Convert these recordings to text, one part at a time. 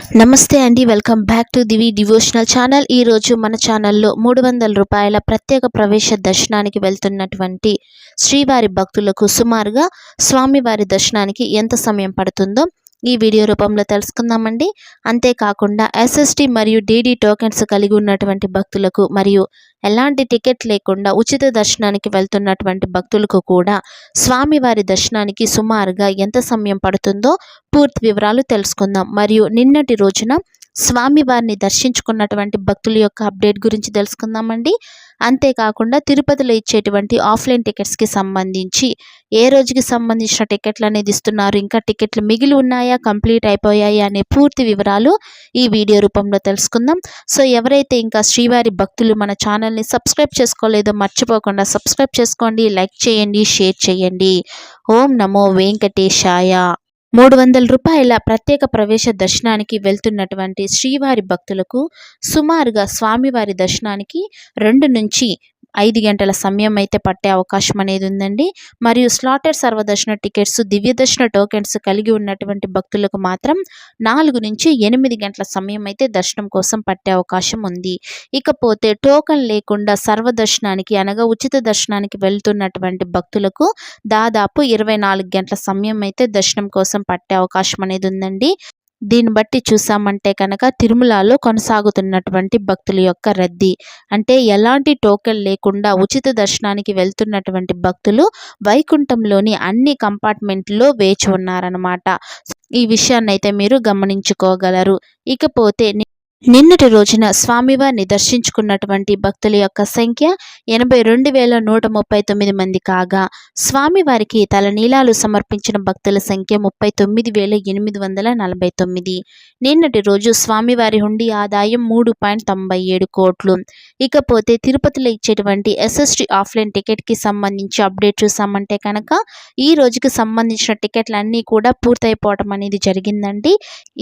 నమస్తే అండి, welcome back to Divi devotional channel. ఈరోజు మన ఛానల్లో 300 రూపాయల ప్రత్యేక ప్రవేశ దర్శనానికి వెళ్తున్నటువంటి శ్రీవారి భక్తులకు సుమారుగా స్వామివారి దర్శనానికి ఎంత సమయం పడుతుందో ఈ వీడియో రూపంలో తెలుసుకుందామండి. అంతేకాకుండా ఎస్ఎస్టీ మరియు డీడీ టోకెన్స్ కలిగి ఉన్నటువంటి భక్తులకు మరియు ఎలాంటి టికెట్ లేకుండా ఉచిత దర్శనానికి వెళ్తున్నటువంటి భక్తులకు కూడా స్వామివారి దర్శనానికి సుమారుగా ఎంత సమయం పడుతుందో పూర్తి వివరాలు తెలుసుకుందాం. మరియు నిన్నటి రోజున స్వామివారిని దర్శించుకున్నటువంటి భక్తుల యొక్క అప్డేట్ గురించి తెలుసుకుందామండి. అంతేకాకుండా తిరుపతిలో ఇచ్చేటువంటి ఆఫ్లైన్ టికెట్స్కి సంబంధించి ఏ రోజుకి సంబంధించిన టికెట్లు అనేది ఇస్తున్నారు, ఇంకా టికెట్లు మిగిలి ఉన్నాయా, కంప్లీట్ అయిపోయాయి అనే పూర్తి వివరాలు ఈ వీడియో రూపంలో తెలుసుకుందాం. సో ఎవరైతే ఇంకా శ్రీవారి భక్తులు మన ఛానల్ని సబ్స్క్రైబ్ చేసుకోలేదో మర్చిపోకుండా సబ్స్క్రైబ్ చేసుకోండి, లైక్ చేయండి, షేర్ చేయండి. ఓం నమో వెంకటేశాయ. 300 రూపాయల ప్రత్యేక ప్రవేశ దర్శనానికి వెళ్తున్నటువంటి శ్రీవారి భక్తులకు సుమారుగా స్వామివారి దర్శనానికి 2 నుంచి 5 గంటల సమయం అయితే పట్టే అవకాశం అనేది ఉందండి. మరియు స్లాటెడ్ సర్వదర్శన టికెట్స్, దివ్య దర్శన టోకెన్స్ కలిగి ఉన్నటువంటి భక్తులకు మాత్రం 4 నుంచి 8 గంటల సమయం అయితే దర్శనం కోసం పట్టే అవకాశం ఉంది. ఇకపోతే టోకెన్ లేకుండా సర్వదర్శనానికి అనగా ఉచిత దర్శనానికి వెళ్తున్నటువంటి భక్తులకు దాదాపు 24 గంటల సమయం అయితే దర్శనం కోసం పట్టే అవకాశం అనేది ఉందండి. దీన్ని బట్టి చూసామంటే కనుక తిరుమలలో కొనసాగుతున్నటువంటి భక్తుల యొక్క రద్దీ, అంటే ఎలాంటి టోకెన్ లేకుండా ఉచిత దర్శనానికి వెళ్తున్నటువంటి భక్తులు వైకుంఠంలోని అన్ని కంపార్ట్మెంట్లో వేచి ఉన్నారన్నమాట. ఈ విషయాన్ని అయితే మీరు గమనించుకోగలరు. ఇకపోతే నిన్నటి రోజున స్వామివారిని దర్శించుకున్నటువంటి భక్తుల యొక్క సంఖ్య 82,139 మంది కాగా, స్వామివారికి తలనీలాలు సమర్పించిన భక్తుల సంఖ్య 39,849. నిన్నటి రోజు స్వామివారి హుండీ ఆదాయం 3.97 కోట్లు. ఇకపోతే తిరుపతిలో ఇచ్చేటువంటి ఎస్ఎస్టీ ఆఫ్లైన్ టికెట్కి సంబంధించి అప్డేట్ చూసామంటే కనుక ఈ రోజుకి సంబంధించిన టికెట్లు అన్నీ కూడా పూర్తయిపోవటం అనేది జరిగిందండి.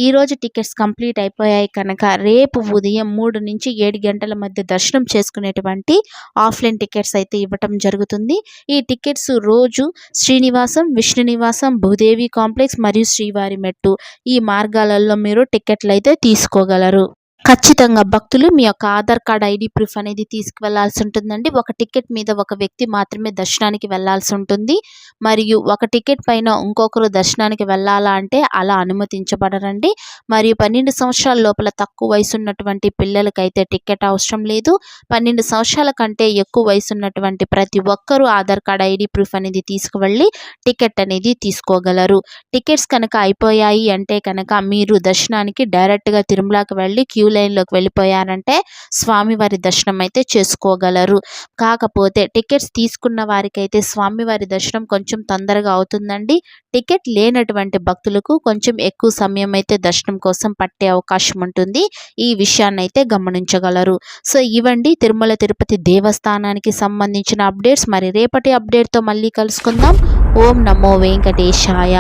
ఈరోజు టికెట్స్ కంప్లీట్ అయిపోయాయి కనుక రేపు ఉదయం 3 నుంచి 7 గంటల మధ్య దర్శనం చేసుకునేటువంటి ఆఫ్లైన్ టికెట్స్ అయితే ఇవ్వటం జరుగుతుంది. ఈ టికెట్స్ రోజు శ్రీనివాసం, విష్ణు నివాసం, భూదేవి కాంప్లెక్స్ మరియు శ్రీవారి మెట్టు ఈ మార్గాలలో మీరు టికెట్లు అయితే తీసుకోగలరు. ఖచ్చితంగా భక్తులు మీ యొక్క ఆధార్ కార్డ్, ఐడి ప్రూఫ్ అనేది తీసుకువెళ్లాల్సి ఉంటుందండి. ఒక టికెట్ మీద ఒక వ్యక్తి మాత్రమే దర్శనానికి వెళ్లాల్సి ఉంటుంది. మరియు ఒక టికెట్ పైన ఇంకొకరు దర్శనానికి వెళ్ళాలా అంటే అలా అనుమతించబడరండి. మరియు 12 సంవత్సరాల లోపల తక్కువ వయసు ఉన్నటువంటి పిల్లలకైతే టికెట్ అవసరం లేదు. 12 సంవత్సరాల కంటే ఎక్కువ వయసు ఉన్నటువంటి ప్రతి ఒక్కరూ ఆధార్ కార్డ్, ఐడి ప్రూఫ్ అనేది తీసుకువెళ్ళి టికెట్ అనేది తీసుకోగలరు. టికెట్స్ కనుక అయిపోయాయి అంటే కనుక మీరు దర్శనానికి డైరెక్ట్గా తిరుమలకి వెళ్ళి క్యూ లైన్లోకి వెళ్ళిపోయారంటే స్వామివారి దర్శనం అయితే చేసుకోగలరు. కాకపోతే టికెట్స్ తీసుకున్న వారికైతే స్వామివారి దర్శనం కొంచెం తొందరగా అవుతుందండి. టికెట్ లేనటువంటి భక్తులకు కొంచెం ఎక్కువ సమయం అయితే దర్శనం కోసం పట్టే అవకాశం ఉంటుంది. ఈ విషయాన్ని అయితే గమనించగలరు. సో ఇవండి తిరుమల తిరుపతి దేవస్థానానికి సంబంధించిన అప్డేట్స్. మరి రేపటి అప్డేట్తో మళ్ళీ కలుసుకుందాం. ఓం నమో వెంకటేశాయ.